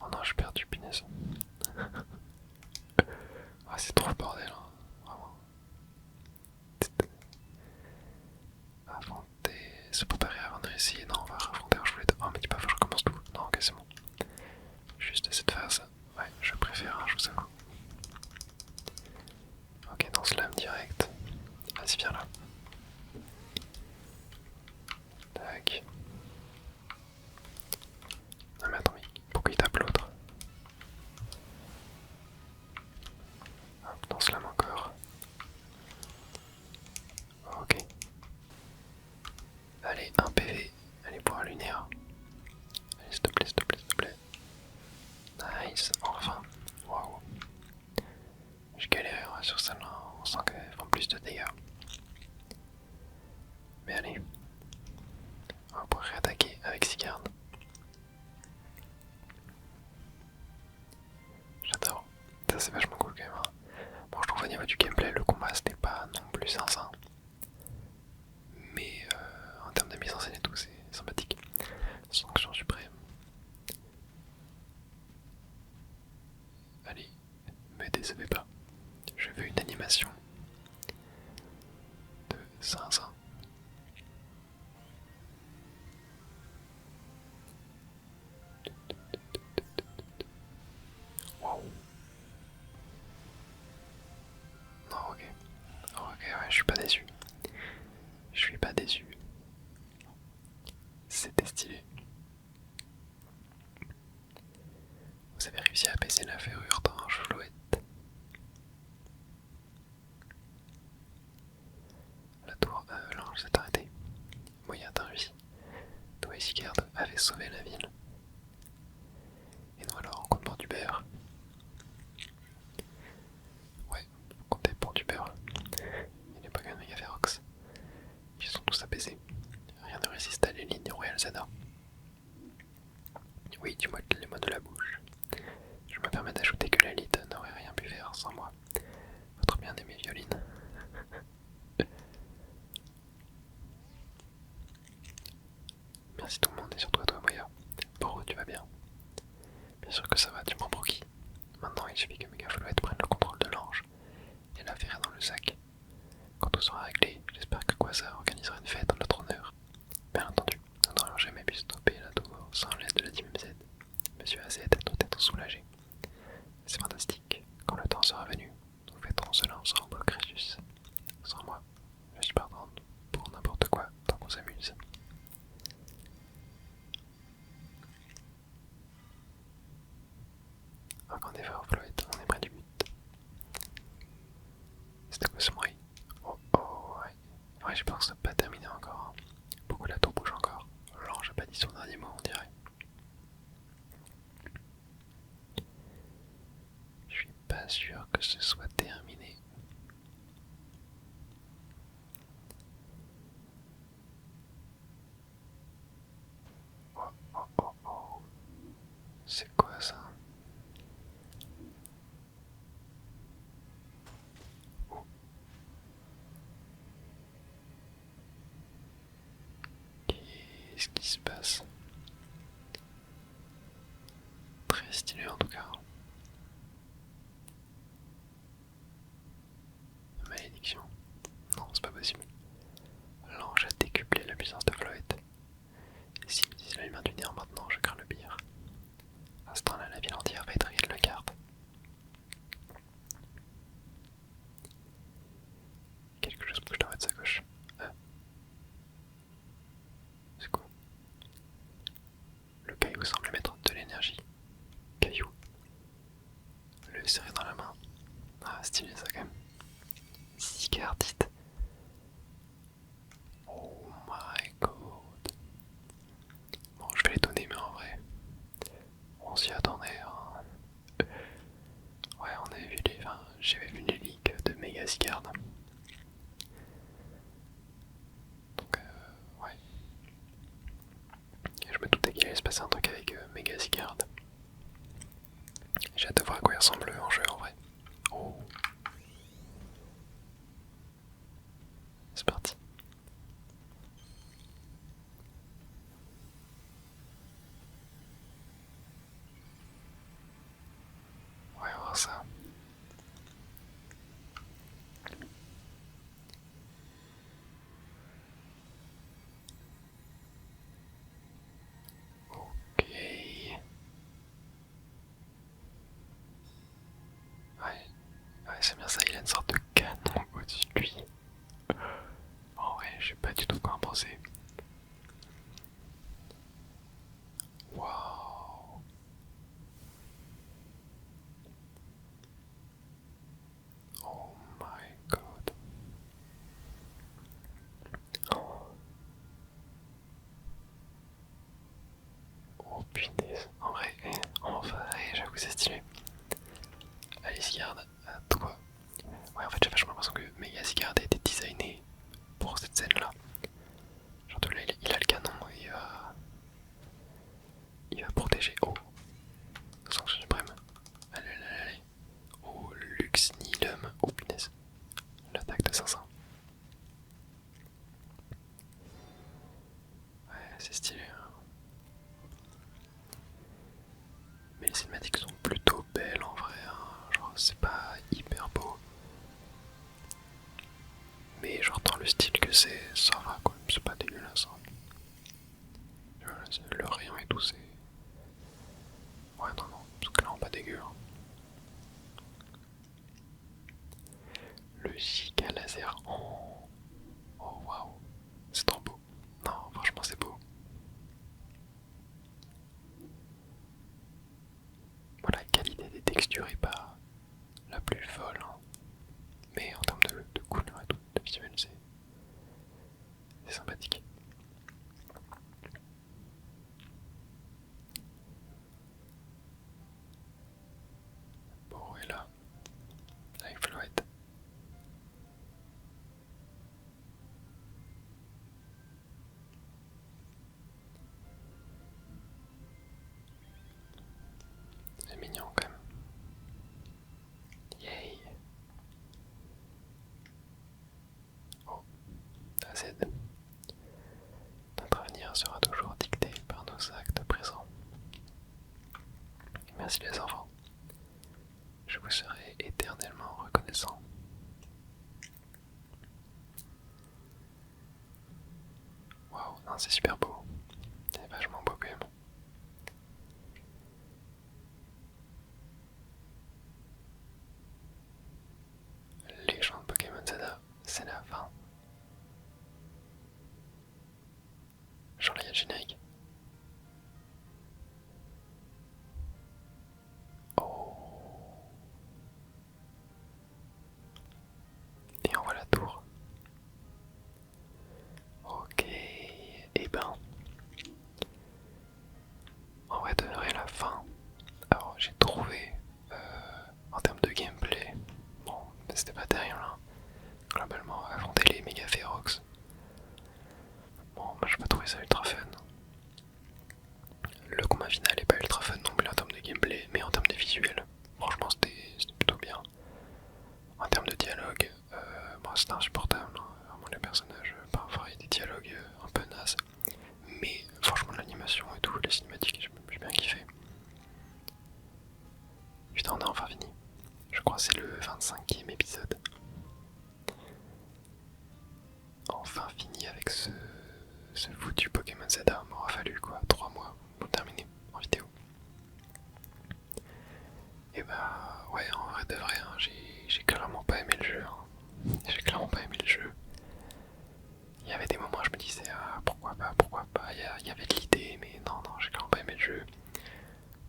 Oh non, j'ai perdu, punaise. Ah, c'est trop le bordel, hein. Vraiment. Affronter, se préparer avant de réessayer. Non, on va affronter un jouet de... Oh, mais dis pas, faut que je recommence tout. Non, ok, c'est bon. Juste cette phase. Ouais, je préfère, hein, je vous avoue. Ok, dans slam direct. Vas-y, viens là. Tac. Non mais attends, mais pourquoi il tape l'autre? Hop, dans slam encore. Ok. Allez, un PV. Allez, pour un lunaire. Allez, s'il te plaît, s'il te plaît, s'il te plaît. Nice, enfin. Waouh. Je galère sur celle-là, on sent qu'elles font plus de dégâts. Mais allez. On va pouvoir réattaquer avec Sigard. J'adore. Ça c'est vachement cool quand même. Hein. Bon, je trouve au niveau du gameplay, le combat c'était pas non plus sincère. Mais en termes de mise en scène et tout, c'est sympathique. Sanction suprême. Allez, me décevez pas. Je veux une animation de zinzin. Wow. Non, ok. Ok, ouais, je suis pas déçu. Je suis pas déçu. C'était stylé. Vous avez réussi à apaiser la ferrure dans Choulouette. La tour, l'ange s'est arrêté. Moyen d'un réussi. Toi et Sigurd avait sauvé la ville. Et nous alors, on compte pour du beurre. Ouais, comptez pour du beurre. Et les Pokémon Mega Ferox, qui sont tous apaisés. Rien ne résiste à l'élite du Royal Zada. Oui, dis-moi les mots de la bouche. Je me permets d'ajouter que l'élite n'aurait rien pu faire sans moi. Votre bien-aimée Violine. Merci tout le monde et surtout à toi Moya. Boro, tu vas bien? Bien sûr que ça va, tu me prends pour qui? suffit que Megafloid prenne le contrôle de l'ange et la verra dans le sac. Quand tout sera réglé, j'espère que Quasar organisera une fête en notre honneur. Bien entendu, nous n'aurions jamais pu stopper la tour sans l'aide de la Team Z. Monsieur AZ doit être soulagé. C'est fantastique. Quand le temps sera venu, nous fêterons cela ensemble, Crésus. Sans moi, je suis partante pour n'importe quoi tant qu'on s'amuse. Encore des efforts, Floyd, on est près du but. C'était quoi ce bruit? Oh oh, ouais. Ouais, je pense que ça n'a pas terminé encore. Beaucoup la tour bouge encore. L'ange n'a pas dit son dernier mot, on dirait. Je suis pas sûr que ce soit terminé. Oh oh oh oh. C'est quoi ça? Oh. Qu'est-ce qui se passe? Très stylé en tout cas. Malédiction. Non, c'est pas possible. L'ange a décuplé la puissance de Floyd. Et s'il me disent la lumière du néant maintenant, je crains le pire. À ce temps-là, la ville entière va être rayée de la carte. Quelque chose bouge dans votre sacoche. C'est quoi? Le caillou semble mettre de l'énergie. Caillou. Le serrer dans la main. Ah, stylé ça quand même. Zigardite. Oh my god. Bon, je vais les donner, mais en vrai, on s'y attendait. Hein. Ouais, on avait vu les. Enfin, j'avais vu les leaks de Mega Zigard. Donc, ouais. Et je me doutais qu'il allait se passer un truc avec Mega Zigard. J'ai hâte de voir à quoi il ressemble en jeu en vrai. Oh. C'est parti. On va voir ça. Ok. Ouais, c'est bien ça, il a une sorte de canon au-dessus de lui. En vrai, je sais pas du tout quoi en penser. Waouh. Oh my god. Oh, oh punaise. En vrai, j'avoue que c'est stylé. Allez, Zigard, à toi. Ouais, en fait, j'ai vachement l'impression que Mega Zigard a été designé pour cette scène-là. Genre, là, il a le canon et il va protéger. Oh, sanction suprême. Allez, allez, allez. Oh, Lux Nihilum. Oh, punaise. L'attaque de 500. Ouais, c'est stylé. Hein. Mais les cinématiques sont plutôt belles en vrai. Hein. Genre, c'est pas hyper beau. Mais genre, dans le style que c'est, ça va quoi. C'est pas dégueulasse. Hein. Le rayon et tout, c'est. Ouais, non, non. C'est clairement pas dégueu. Hein. Le giga laser. Oh, oh waouh. C'est trop beau. Non, franchement, c'est beau. Bon, la qualité des textures est pas la plus folle. Hein. Mais en termes de couleur et tout, de visuel, c'est sympathique. Bon, et là, avec Floyd. C'est mignon quand même. Yay! Oh, AZ. Notre avenir sera toujours dicté par nos actes présents. Merci les enfants. Je vous serai éternellement reconnaissant. Waouh, non, c'est super beau. C'est vachement beau quand même. Légende Pokémon Zelda, c'est la fin. Genre là, il y a le générique. Oh. Et on voit la tour. Ok. Et ben. En vrai de vrai, la fin. Alors, j'ai trouvé. En termes de gameplay. Bon, c'était pas terrible, hein. Globalement, affronter les méga Ferox. Bon, moi j'ai pas trouvé ça ultra fun. Le combat final est pas ultra fun non plus en termes de gameplay, mais en termes de visuel, franchement c'était plutôt bien. En termes de dialogue, bon, c'était insupportable, hein. Vraiment les personnages, parfois il y a des dialogues un peu nazes. Mais franchement l'animation et tout, les cinématiques, j'ai bien kiffé. Putain, on a enfin fini. Je crois que c'est le 25e épisode. Enfin fini avec ce foutu Pokémon Zelda. Il m'aura fallu quoi, 3 mois pour terminer en vidéo. Et bah ouais, en vrai de vrai, hein, j'ai clairement pas aimé le jeu. Hein. J'ai clairement pas aimé le jeu. Il y avait des moments où je me disais ah, pourquoi pas, il y avait de l'idée, mais non, j'ai clairement pas aimé le jeu.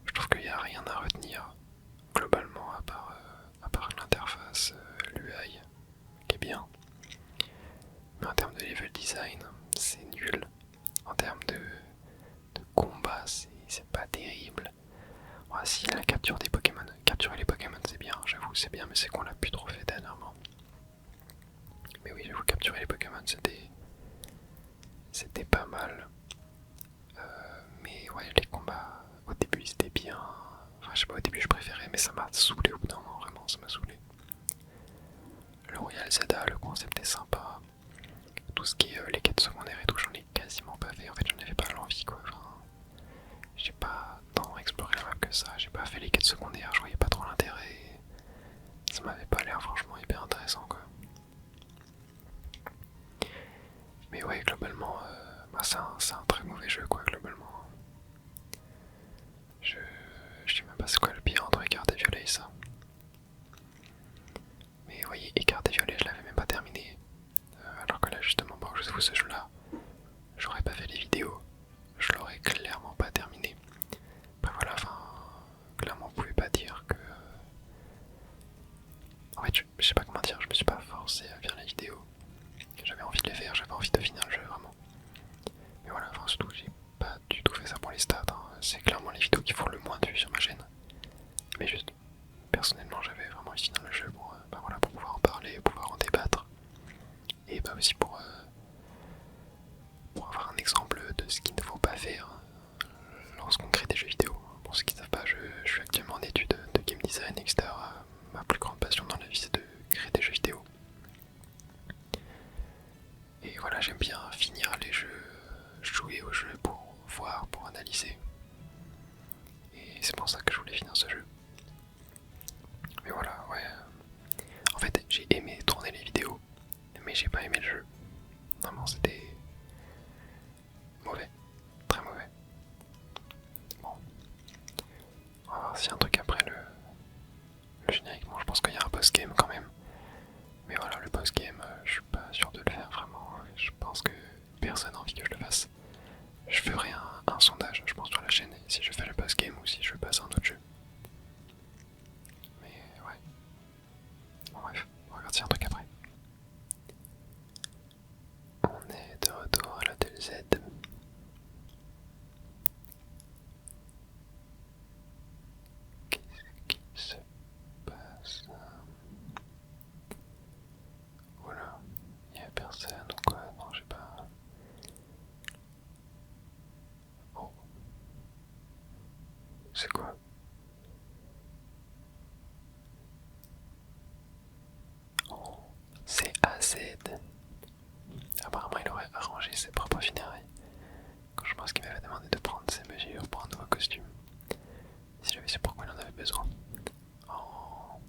Je trouve qu'il n'y a rien à retenir globalement à part l'interface, l'UI qui est bien. Mais en termes de level design, c'est nul. En termes de combat, c'est pas terrible. Ouais, si la capture des Pokémon, capturer les Pokémon c'est bien, j'avoue c'est bien, mais c'est qu'on l'a plus trop fait dernièrement. Mais oui, j'avoue, capturer les Pokémon c'était pas mal. Mais ouais, les combats au début c'était bien. Enfin, je sais pas, au début je préférais, mais ça m'a saoulé au bout d'un moment, vraiment, ça m'a saoulé. Le Royal Zelda, le concept est sympa. Tout ce qui est les quêtes secondaires et tout, j'en ai quasiment pas fait. En fait, j'en avais pas l'envie quoi. Enfin, j'ai pas tant exploré la map que ça. J'ai pas fait les quêtes secondaires, je voyais pas trop l'intérêt. Ça m'avait pas l'air franchement hyper intéressant quoi. Mais ouais, globalement, bah, c'est un très mauvais jeu quoi, globalement. Je sais même pas c'est quoi le pire entre Écarté Violet et ça. Mais vous voyez, Écarté Violet, je l'avais même pas terminé. Alors que là, justement, bon, je vous ce jeu-là, j'aurais pas fait les vidéos, je l'aurais clairement pas terminé. Après voilà, enfin, clairement, vous pouvez pas dire que. En fait, je sais pas comment dire, je me suis pas forcé à faire les vidéos. J'avais envie de les faire, j'avais envie de finir le jeu vraiment. Mais voilà, enfin, surtout, j'ai pas du tout fait ça pour les stats. Hein. C'est clairement les vidéos qui font le moins de vues sur ma chaîne. Mais juste, personnellement, j'avais vraiment envie de finir le jeu pour, bah voilà, pour pouvoir en parler, pouvoir en débattre. Et bah aussi pour avoir un exemple de ce qu'il ne faut pas faire lorsqu'on crée des jeux vidéo. Pour ceux qui ne savent pas, je suis actuellement en études de game design, etc. Ma plus grande passion dans la vie, c'est de créer des jeux vidéo. Et voilà, j'aime bien finir les jeux, jouer aux jeux pour voir, pour analyser. Et c'est pour ça que je voulais finir ce jeu. Mais voilà, ouais. En fait, j'ai aimé tourner les vidéos, mais j'ai pas aimé le jeu. Vraiment, c'était mauvais. Très mauvais. Bon. On va voir s'il y a un truc après le générique. Bon, je pense qu'il y a un post-game quand même. Mais voilà, le post-game, je suis pas sûr de le faire vraiment. Je pense que personne n'a envie que je le fasse. Je ferai un sondage, je pense, sur la chaîne, si je fais le post-game ou si je passe à un autre jeu. Mais ouais. Bon, bref, on regarde s'il y a un truc après. On est de retour à l'hôtel Z. Qu'est-ce qui se passe? Voilà, il y a personne ou quoi? Non, je sais pas. Oh, c'est quoi? Oh, c'est AZ. Apparemment, il aurait arrangé ses propres funérailles. Quand je pense qu'il m'avait demandé de prendre ses mesures pour un nouveau costume. Si j'avais su pourquoi il en avait besoin. Oh.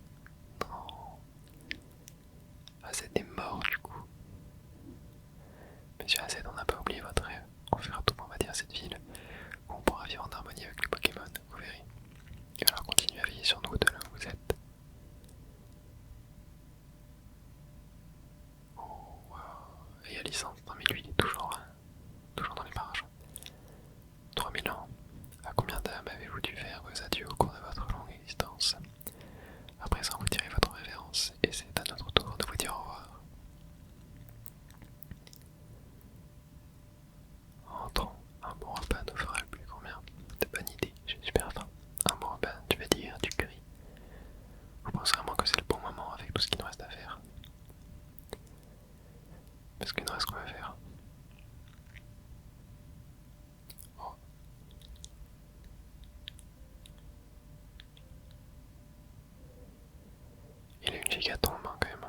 l'hécatombe hein, quand même.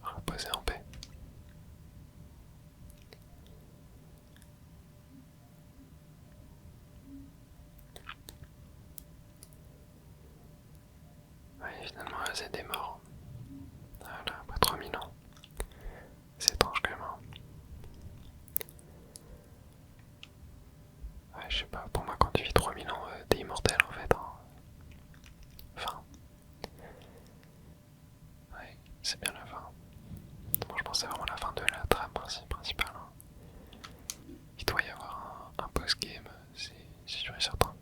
Reposer en paix. Ouais, finalement, AZ est mort. Voilà, après 3000 ans. C'est étrange quand même. Hein. Ouais, je sais pas, pour moi, quand tu vis 3000 ans, t'es immortel en fait. Hein. Enfin. Ouais, c'est bien la fin. Bon, je pense que c'est vraiment la fin de la trame principale. Hein. Il doit y avoir un post-game, c'est sûr et certain.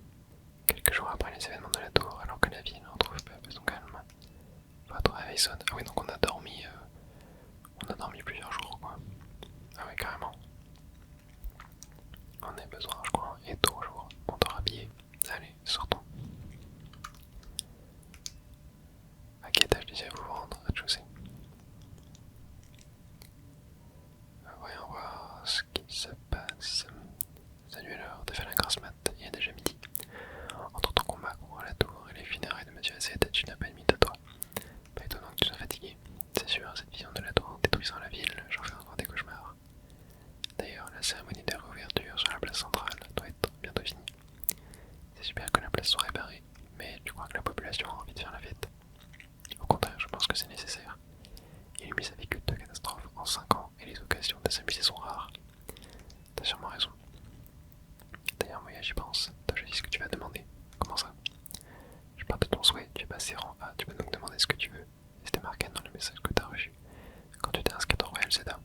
Quelques jours après les événements de la tour, alors que la ville retrouve peu à peu son calme, votre réveil sonne. Ah oui, donc on a dormi plusieurs jours, quoi. Ah oui, carrément. On a besoin, je crois, et toujours, on dort habillé. Allez, sortons. À quel étage désirez-vous vous rendre? Rez-de-chaussée. Voyons voir ce qui se passe. Salut alors, t'as fait la grasse mat, il est déjà midi. Entre ton combat contre la tour et les funérailles de Monsieur Azet, tu n'as pas de mythe à toi. Pas étonnant que tu sois fatigué. C'est sûr, cette vision de la tour détruisant la ville, j'en fais encore des cauchemars. D'ailleurs, la cérémonie de réouverture sur la place centrale doit être bientôt finie. C'est super que la place soit réparée, mais tu crois que la population a envie de faire la fête? Au contraire, je pense que c'est nécessaire. Illumis a vécu deux catastrophes en 5 ans et les occasions de s'amuser sont rares. T'as sûrement raison. D'ailleurs, moi j'y pense. T'as choisi ce que tu vas demander. Comment ça? Je parle de ton souhait, tu es passé rang A, tu peux donc demander ce que tu veux. C'était marqué dans le message que t'as reçu. Quand tu t'es inscrit au Royal Zeta,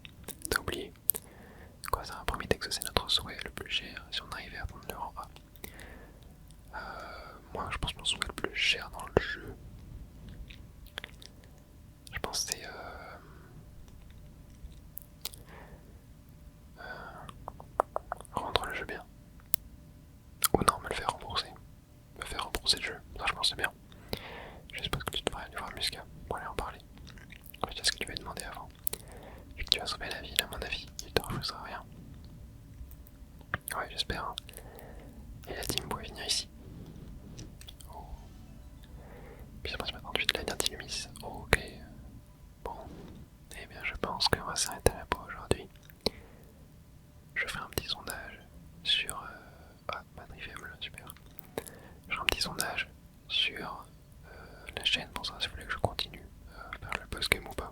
t'as oublié. Quoi, ça a promis d'exaucer notre souhait le plus cher si on arrivait à prendre le rang A. Moi je pense que mon souhait le plus cher dans le jeu, je pense que c'est rendre le jeu bien. Ou non, me le faire rembourser. Me faire rembourser le jeu, ça je pense c'est bien. Je suppose que tu devrais aller voir Musca pour aller en parler. Je sais ce que tu vas demander avant. Vu que tu as sauvé la ville, à mon avis, il te refusera rien. Ouais, j'espère. Hein. Et la team pourrait venir ici. Oh. Puis après, 38, la dernière Illumis. Oh, ok. Bon. Eh bien, je pense qu'on va s'arrêter là pour aujourd'hui. Je ferai un petit sondage sur. Ah, batterie faible, super. Je ferai un petit sondage sur la chaîne pour savoir si vous voulez que je continue faire le post-game ou pas.